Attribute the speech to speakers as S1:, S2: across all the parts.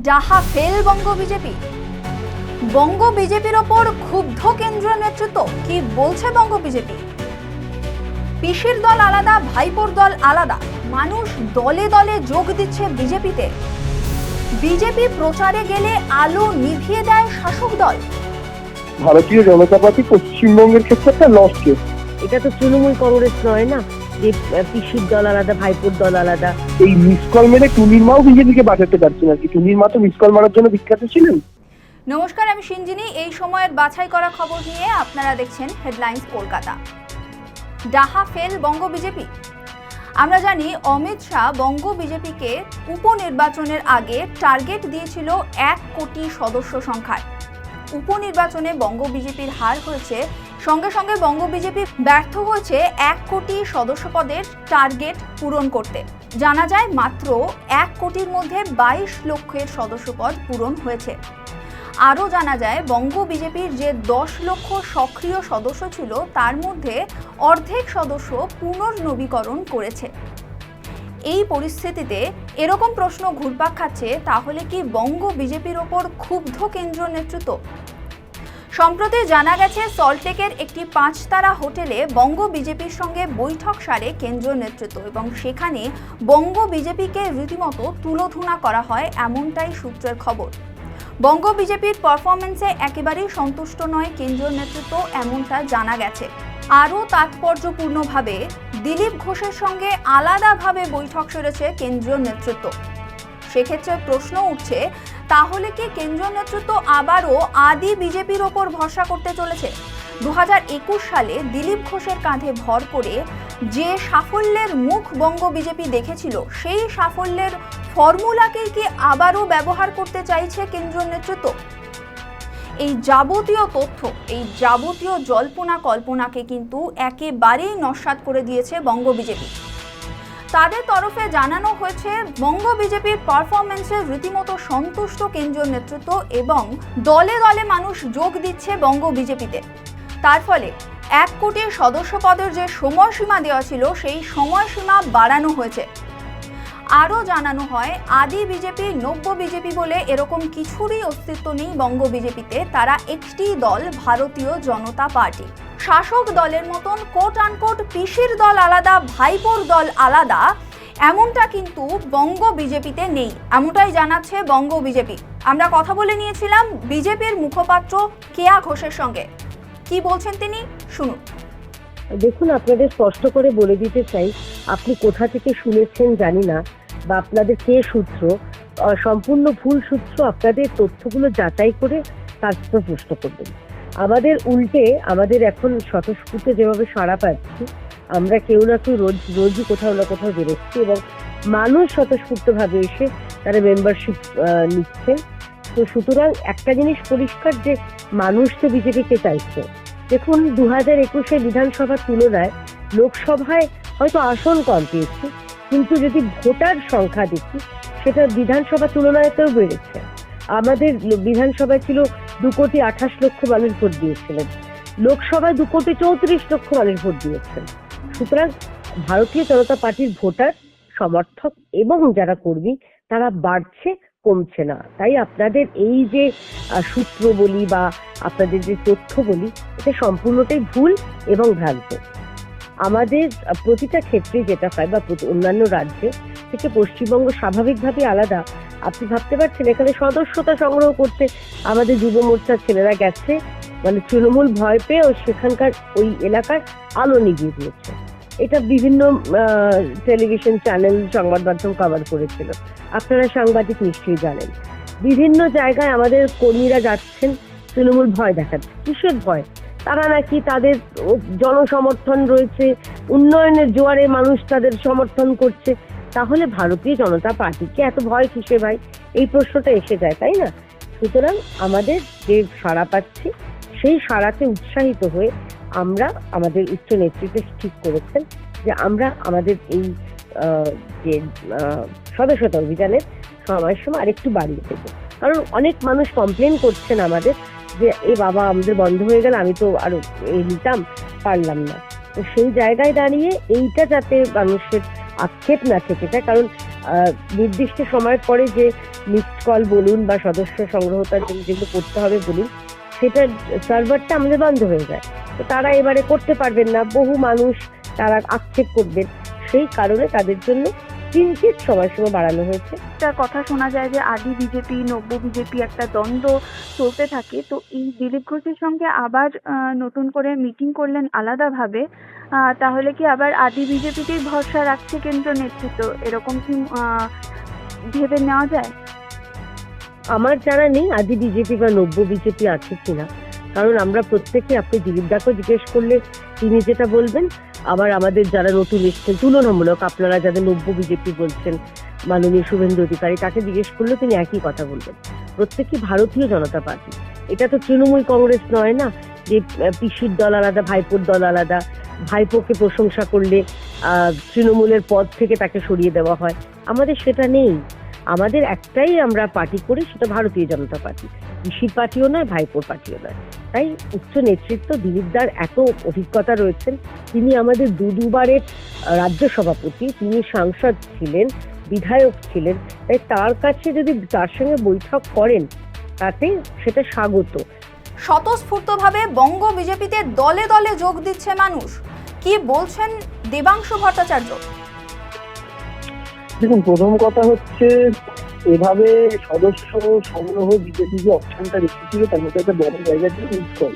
S1: ডাহা ফেল বঙ্গ বিজেপি। বঙ্গ বিজেপির ওপর ক্ষুব্ধ কেন্দ্রীয় নেতৃত্ব। কি বলছে বঙ্গ বিজেপি? পিসির দল আলাদা, ভাইপোর দল আলাদা, মানুষ দলে দলে যোগ দিচ্ছে বিজেপিতে। বিজেপি প্রচারে গেলে আলো নিভিয়ে দেয় শাসক দল।
S2: ভারতীয় জনতা পার্টি পশ্চিমবঙ্গের ক্ষেত্রে একটা লস কেস।
S3: এটা তো তৃণমূল কংগ্রেস নয় না যে পিসির দল আলাদা, ভাইপোর দল আলাদা।
S2: এই মিস কল মেরে টুনির মাও বিজেপিকে বাঁচাতে পারছেন আর কি। টুনির মা তো মিস কল মারার জন্য বিখ্যাত ছিলেন।
S1: নমস্কার, আমি সিঞ্জিনী। এই সময়ের বাছাই করা খবর নিয়ে আপনারা দেখছেন হেডলাইন্স কলকাতা। ডাহা ফেল বঙ্গ বিজেপি। আমরা জানি অমিত শাহ বঙ্গ বিজেপিকে উপনির্বাচনের আগে টার্গেট দিয়েছিল 1 কোটি সদস্য সংখ্যায়। উপনির্বাচনে বঙ্গ বিজেপির হার হয়েছে, সঙ্গে সঙ্গে বঙ্গ বিজেপি ব্যর্থ হয়েছে 1 কোটি সদস্য পদের টার্গেট পূরণ করতে। জানা যায় মাত্র 1 কোটির মধ্যে 22 লক্ষের সদস্য পদ পূরণ হয়েছে। আরও জানা যায় বঙ্গ বিজেপির যে 10 লক্ষ সক্রিয় সদস্য ছিল তার মধ্যে অর্ধেক সদস্য পুনর্নবীকরণ করেছে। এই পরিস্থিতিতে এরকম প্রশ্ন ঘুরপাক খাচ্ছে, তাহলে কি বঙ্গ বিজেপির ওপর ক্ষুব্ধ কেন্দ্রীয় নেতৃত্ব? সম্প্রতি জানা গেছে সল্টলেকের একটি 5 তারা হোটেলে বঙ্গ বিজেপির সঙ্গে বৈঠক সারে কেন্দ্রীয় নেতৃত্ব এবং সেখানে বঙ্গ বিজেপিকে রীতিমতো তুলোধুনা করা হয়, এমনটাই সূত্রের খবর। বঙ্গ বিজেপির পারফরমেন্সে একেবারেই সন্তুষ্ট নয় কেন্দ্রীয় নেতৃত্ব, এমনটা জানা গেছে। আরও তাৎপর্যপূর্ণভাবে দিলীপ ঘোষের সঙ্গে আলাদাভাবে বৈঠক সেরেছে কেন্দ্রীয় নেতৃত্ব। সেক্ষেত্রে প্রশ্ন উঠছে, তাহলে কি কেন্দ্রীয় নেতৃত্ব আবারও আদি বিজেপির ওপর ভরসা করতে চলেছে? 2021 সালে দিলীপ ঘোষের কাঁধে ভর করে যে সাফল্যের মুখ বঙ্গ বিজেপি দেখেছিল, সেই সাফল্যের ফর্মুলাকেই কি আবারও ব্যবহার করতে চাইছে কেন্দ্রীয় নেতৃত্ব? এই যাবতীয় তথ্য, এই যাবতীয় জল্পনা কল্পনাকে কিন্তু একেবারেই নস্যাৎ করে দিয়েছে বঙ্গ বিজেপি। তাদের তরফে জানানো হয়েছে বঙ্গ বিজেপির পারফরমেন্সে রীতিমতো সন্তুষ্ট কেন্দ্রীয় নেতৃত্ব এবং দলে দলে মানুষ যোগ দিচ্ছে বঙ্গ বিজেপিতে। তার ফলে 1 কোটি সদস্য পদের যে সময়সীমা দেওয়া ছিল সেই সময়সীমা বাড়ানো হয়েছে। আরও জানানো হয় আদি বিজেপি, নব্য বিজেপি বলে এরকম কিছুরই অস্তিত্ব নেই বঙ্গ বিজেপিতে। তারা একটি দল, ভারতীয় জনতা পার্টি। শাসক দলের মতন কোট আনকোট পিসির দল আলাদা, ভাইপোর দল আলাদা, এমনটা কিন্তু বঙ্গ বিজেপিতে নেই, এমনটাই জানাচ্ছে বঙ্গ বিজেপি। আমরা কথা বলে নিয়েছিলাম বিজেপির মুখপাত্র কেয়া ঘোষের সঙ্গে। কি বলছেন তিনি, শুনুন।
S3: দেখুন, আপনাদের স্পষ্ট করে বলে দিতে চাই, আপনি কোথা থেকে শুনেছেন জানি না, বা আপনাদের কে সূত্র, সম্পূর্ণ ভুল সূত্র। আপনাদের তথ্যগুলো যাচাই করে তারপর প্রশ্ন করবেন। আমাদের উল্টে, আমাদের এখন স্বতঃস্ফূর্ত যেভাবে সাড়া পাচ্ছি, আমরা কেউ না কেউ রোজই কোথাও না কোথাও বেরোচ্ছি এবং মানুষ স্বতঃস্ফূর্তভাবে এসে তারা মেম্বারশিপ নিচ্ছে। তো সুতরাং একটা জিনিস পরিষ্কার যে মানুষ তো বিজেপিকে চাইছে। দেখুন, 2021 বিধানসভার তুলনায় লোকসভায় হয়তো আসন কম পেয়েছি, কিন্তু যদি ভোটার সংখ্যা দেখি সেটা বিধানসভা তুলনায়তেও বেড়েছে। আমাদের বিধানসভায় ছিল 2,28,00,000 মানুষ ভোট দিয়েছিলেন, লোকসভায় 2,34,00,000 মানুষ ভোট দিয়েছেন। সুতরাং ভারতীয় জনতা পার্টির ভোটার, সমর্থক এবং যারা কর্মী, তারা বাড়ছে, কমছে না। তাই আপনাদের এই যে সূত্র বলি বা আপনাদের যে তথ্য বলি, এটা সম্পূর্ণটাই ভুল এবং ভ্রান্ত। আমাদের প্রতিটা ক্ষেত্রে যেটা হয় বা অন্যান্য রাজ্যে থেকে পশ্চিমবঙ্গ স্বাভাবিকভাবে আলাদা। আপনি ভাবতে পারছেন এখানে সদস্যতা সংগ্রহ করতে আমাদের যুব মোর্চার ছেলেরা গেছে, মানে তৃণমূল ভয় পেয়ে ও সেখানকার ওই এলাকার আলো নিভিয়ে দিয়েছে। এটা বিভিন্ন টেলিভিশন চ্যানেল, সংবাদ মাধ্যম কভার করেছিল। আপনারা সাংবাদিক নিশ্চয়ই জানেন। বিভিন্ন জায়গায় আমাদের কর্মীরা যাচ্ছেন, তৃণমূল ভয় দেখাচ্ছে। কিসের ভয়? তারা নাকি তাদের জনসমর্থন রয়েছে, উন্নয়নের জোয়ারে মানুষ তাদের সমর্থন করছে। তাহলে ভারতীয় জনতা পার্টিকে এত ভয় কিসে ভাই? এই প্রশ্নটা এসে যায়, তাই না? সুতরাং আমাদের যে সাড়া পাচ্ছি, সেই সাড়াতে উৎসাহিত হয়ে আমরা, আমাদের উচ্চ নেতৃত্বে ঠিক করেছেন যে আমরা আমাদের এই যে সদস্যতা অভিযানের সময়সীমা আরেকটু বাড়িয়ে দেবো। কারণ অনেক মানুষ কমপ্লেন করছেন আমাদের যে বাবা আমাদের বন্ধ হয়ে গেল, আমি তো আরো নিতাম, পারলাম না। তো সেই জায়গায় দাঁড়িয়ে এইটা যাতে মানুষের আক্ষেপ না থেকে যায়, কারণ নির্দিষ্ট সময়ের পরে যে মিসড কল বলুন বা সদস্য সংগ্রহতার জন্য যেগুলো করতে হবে বলুন, সেটার সার্ভারটা আমাদের বন্ধ হয়ে যায়। তো তারা এবারে করতে পারবেন না, বহু মানুষ তারা আক্ষেপ করবেন, সেই কারণে তাদের জন্য কিঞ্চিত সময়সীমা বাড়ানো হয়েছে।
S4: একটা কথা শোনা যায় যে আদি বিজেপি নব্য বিজেপি একটা দ্বন্দ্ব চলতে থাকে, তো এই দিলীপ ঘোষের সঙ্গে আবার নতুন করে মিটিং করলেন আলাদাভাবে, তাহলে কি আবার আদি বিজেপিতেই ভরসা রাখছে কেন্দ্র নেতৃত্ব, এরকম কি ভেবে নেওয়া যায়?
S3: আমার জানা নেই আদি বিজেপি বা নব্য বিজেপি আছে কিনা, কারণ আমরা প্রত্যেকে, আপনি দিলীপ দাকেও জিজ্ঞেস করলে তিনি যেটা বলবেন, আবার আমাদের যারা নতুন এসছেন তুলনামূলক আপনারা যাদের নব্য বিজেপি বলছেন মাননীয় শুভেন্দু অধিকারী, তাকে জিজ্ঞেস করলেও তিনি একই কথা বলবেন, প্রত্যেকই ভারতীয় জনতা পার্টি। এটা তো তৃণমূল কংগ্রেস নয় না, যে পিসির দল আলাদা ভাইপোর দল আলাদা, ভাইপোকে প্রশংসা করলে তৃণমূলের পদ থেকে তাকে সরিয়ে দেওয়া হয়। আমাদের সেটা নেই, আমাদের একটাই আমরা পার্টি করি, সেটা ভারতীয় জনতা পার্টি, পিসির পার্টিও নয়, ভাইপোর পার্টিও নয়। তাই উচ্চ নেতৃত্ব দিলীপ দার এত অভিজ্ঞতা রয়েছেন, তিনি আমাদের দুবারের রাজ্য সভাপতি, তিনি সাংসদ ছিলেন, বিধায়ক ছিলেন, তাই তার কাছে যদি তার সঙ্গে বৈঠক করেন তাতে সেটা স্বাগত।
S1: স্বতঃস্ফূর্তভাবে বঙ্গ বিজেপিতে দলে দলে যোগ দিচ্ছে মানুষ, কি বলছেন দেবাংশু ভট্টাচার্য?
S2: দেখুন, প্রথম কথা হচ্ছে, এভাবে সদস্য সংগ্রহ বিজেপি যে অপশনটা রেখেছিল তার মধ্যে একটা বড় জায়গা ছিল মিসকল।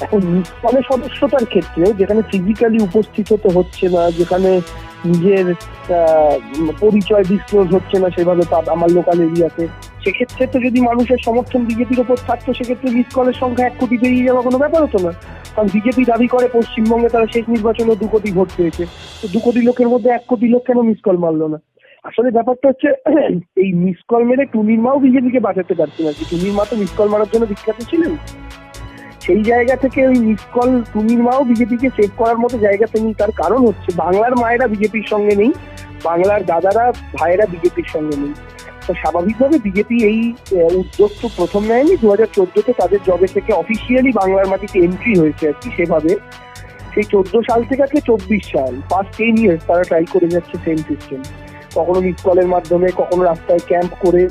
S2: এখন মিসকলের সদস্যতার ক্ষেত্রে যেখানে ফিজিক্যালি উপস্থিত হতে হচ্ছে না, যেখানে নিজের পরিচয় ডিসক্লোজ হচ্ছে না সেভাবে আমার লোকাল এরিয়াতে, সেক্ষেত্রে তো যদি মানুষের সমর্থন বিজেপির ওপর থাকতো, সেক্ষেত্রে মিসকলের সংখ্যা 1 কোটি পেরিয়ে যাওয়া কোনো ব্যাপার হতো না। কারণ বিজেপি দাবি করে পশ্চিমবঙ্গে তারা শেষ নির্বাচনে 2 কোটি ভোট পেয়েছে, তো 2 কোটি লোকের মধ্যে 1 কোটি লোক কেন মিসকল মারলো না? আসলে ব্যাপারটা হচ্ছে এই মিসকল মেরে টুনির মাও বিজেপিকে বাঁচাতে পারছে না। টুনির মা তো মিসকল মারার জন্য বিখ্যাত ছিলেন, সেই জায়গা থেকে ওই মিসকল টুনির মাও বিজেপিকে সেভ করার মতো জায়গাতে নেই। তার কারণ হচ্ছে বাংলার মায়েরা বিজেপির সঙ্গে নেই, বাংলার দাদারা ভাইয়েরা বিজেপির সঙ্গে নেই। তো স্বাভাবিকভাবে বিজেপি এই উদ্যোগ তো প্রথম নেয়নি, 2014-তে তাদের জবে থেকে অফিসিয়ালি বাংলার মাটিতে এন্ট্রি হয়েছে আর কি। সেভাবে সেই 14 সাল থেকে 24 সাল, পাস্ট 10 ইয়ার্স তারা ট্রাই করে যাচ্ছে সেম সিস্টেম, কখনো মিসকলের মাধ্যমে, কখনো রাস্তায় ক্যাম্প করে,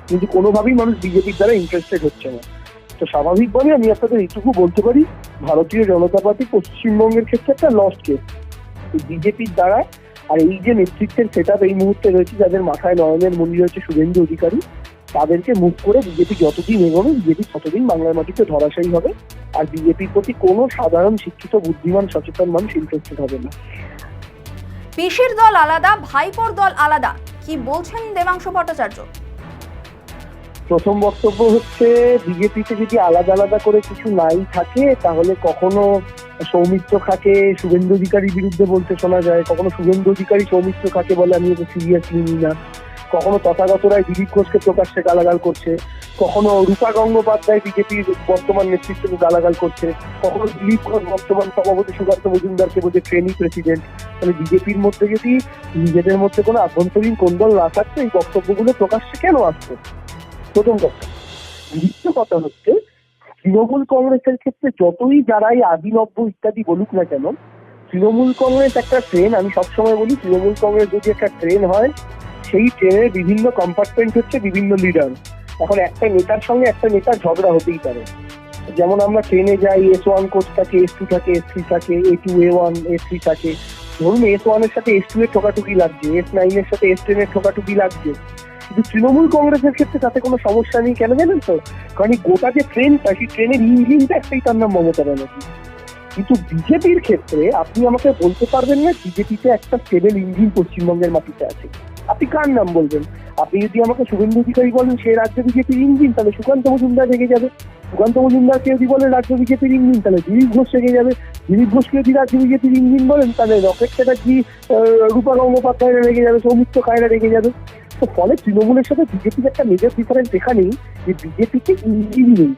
S2: কিন্তু কোনোভাবেই মানুষ বিজেপির দ্বারা ইন্টারেস্টেড হচ্ছে না। তো স্বাভাবিকভাবে আমি আপনাদের এইটুকু বলতে পারি, ভারতীয় জনতা পার্টি পশ্চিমবঙ্গের ক্ষেত্রে একটা লস্ট কেস বিজেপির দ্বারা। আর এই যে নেতৃত্বের সেটআপ এই মুহূর্তে রয়েছে, যাদের মাথায় নয়নের মণি রয়েছে শুভেন্দু অধিকারী, তাদেরকে মুখ করে বিজেপি যতদিন এগোবে বিজেপি ততদিন বাংলার মাটিতে ধরাশায়ী হবে, আর বিজেপির প্রতি কোনো সাধারণ শিক্ষিত বুদ্ধিমান সচেতন মানুষ ইন্টারেস্টেড হবে না।
S1: পিসির দল আলাদা, ভাইপোর দল আলাদা, কি বলছেন দেবাংশু ভট্টাচার্য?
S2: প্রথম বক্তব্য হচ্ছে, বিজেপিতে যদি আলাদা আলাদা করে কিছু নাই থাকে, তাহলে কখনো সৌমিত্র খাকে শুভেন্দু অধিকারীর বিরুদ্ধে বলতে শোনা যায়, কখনো শুভেন্দু অধিকারী সৌমিত্র খাকে বলে আমি ওকে সিরিয়াসলি নিই না, কখনো তথাগত রায় দিলীপ ঘোষকে প্রকাশ্যে গালাগাল করছে, কখনো রূপা গঙ্গোপাধ্যায় বিজেপির বর্তমান নেতৃত্বকে গালাগাল করছে, কখনো দিলীপ ঘোষ বর্তমান সভাপতি সুকান্ত মজুমদারকে বলছে ট্রেনি প্রেসিডেন্ট। মানে বিজেপির মধ্যে যদি নিজেদের মধ্যে কোনো আভ্যন্তরীণ কোন্দল না থাকতো, এই বক্তব্যগুলো প্রকাশ্যে কেন আসতো? প্রথম কথা। দ্বিতীয় কথা হচ্ছে, তৃণমূল কংগ্রেসের ক্ষেত্রে যতই যারাই আদি নব্য ইত্যাদি বলুক না কেন, তৃণমূল কংগ্রেস একটা ট্রেন। আমি সবসময় বলি, তৃণমূল কংগ্রেস যদি একটা ট্রেন হয়, সেই ট্রেনের বিভিন্ন কম্পার্টমেন্ট হচ্ছে বিভিন্ন লিডার। এখন একটা নেতার সঙ্গে একটা নেতার ঝগড়া হতেই পারে। যেমন আমরা ট্রেনে যাই, S1 কোচ থাকে, S2 থাকে, S3 থাকে, A2, A1, A3 থাকে। ধরুন S1 এর সাথে S2 এর ঠোকাঠুকি লাগছে, S9 এর সাথে S10 এর ঠোকাঠুকি লাগছে, কিন্তু তৃণমূল কংগ্রেসের ক্ষেত্রে তাতে কোনো সমস্যা নেই। কেন জানেন তো? কারণ এই গোটা যে ট্রেনটা, সেই ট্রেনের ইঞ্জিনটা একটাই, তার নাম মমতা ব্যানার্জি। কিন্তু বিজেপির ক্ষেত্রে আপনি আমাকে বলতে পারবেন না বিজেপিতে একটা স্টেবল ইঞ্জিন পশ্চিমবঙ্গের মাটিতে আছে। আপনি কার নাম বলবেন? আপনি যদি আমাকে শুভেন্দু অধিকারী বলেন সে রাজ্য বিজেপির ইঞ্জিন, তাহলে সুকান্ত মজুমদার রেগে যাবে। সুকান্ত মজুমদারকে যদি বলেন রাজ্য বিজেপির ইঞ্জিন, তাহলে দিলীপ ঘোষ রেগে যাবে। দিলীপ ঘোষকে যদি রাজ্য বিজেপির ইঞ্জিন বলেন, তাহলে রকেট চ্যাটার্জি, রূপা গঙ্গোপাধ্যায়রা রেগে যাবে, সৌমিত্র খায়রা রেগে যাবে। তো ফলে তৃণমূলের সাথে বিজেপির একটা মেজর ডিফারেন্স এখানেই যে বিজেপিতে ইঞ্জিন নেই,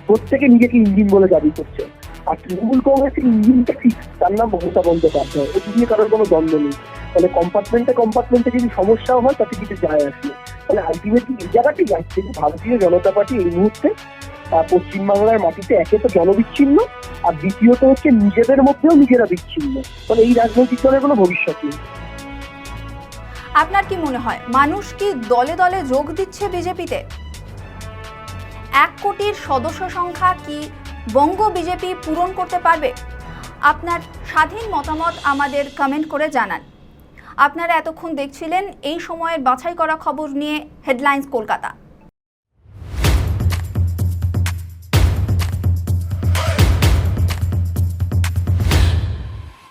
S2: প্রত্যেকে নিজেকে ইঞ্জিন বলে দাবি করছে। আর তৃণমূল কংগ্রেসের ইঞ্জিনটা ফিক্স, তার নাম মমতা বন্দ্যোপাধ্যায়, এটি নিয়ে কারোর কোনো দ্বন্দ্ব নেই। ফলে কম্পার্টমেন্টে যদি সমস্যাও হয় তাতে কিছু যায় আসে। ফলে আলটিমেটলি এই জায়গাতেই যাচ্ছে যে ভারতীয় জনতা পার্টি এই মুহূর্তে পশ্চিমবাংলার মাটিতে একে তো জনবিচ্ছিন্ন, আর দ্বিতীয়ত হচ্ছে নিজেদের মধ্যেও নিজেরা বিচ্ছিন্ন। ফলে এই রাজনৈতিক দলের কোনো ভবিষ্যৎ নেই।
S1: আপনার কি মনে হয় মানুষ কি দলে দলে যোগ দিচ্ছে বিজেপিতে? 1 কোটির সদস্য সংখ্যা কি বঙ্গ বিজেপি পূরণ করতে পারবে? আপনার স্বাধীন মতামত আমাদের কমেন্ট করে জানান। আপনারা এতক্ষণ দেখছিলেন এই সময়ের বাছাই করা খবর নিয়ে হেডলাইন্স কলকাতা।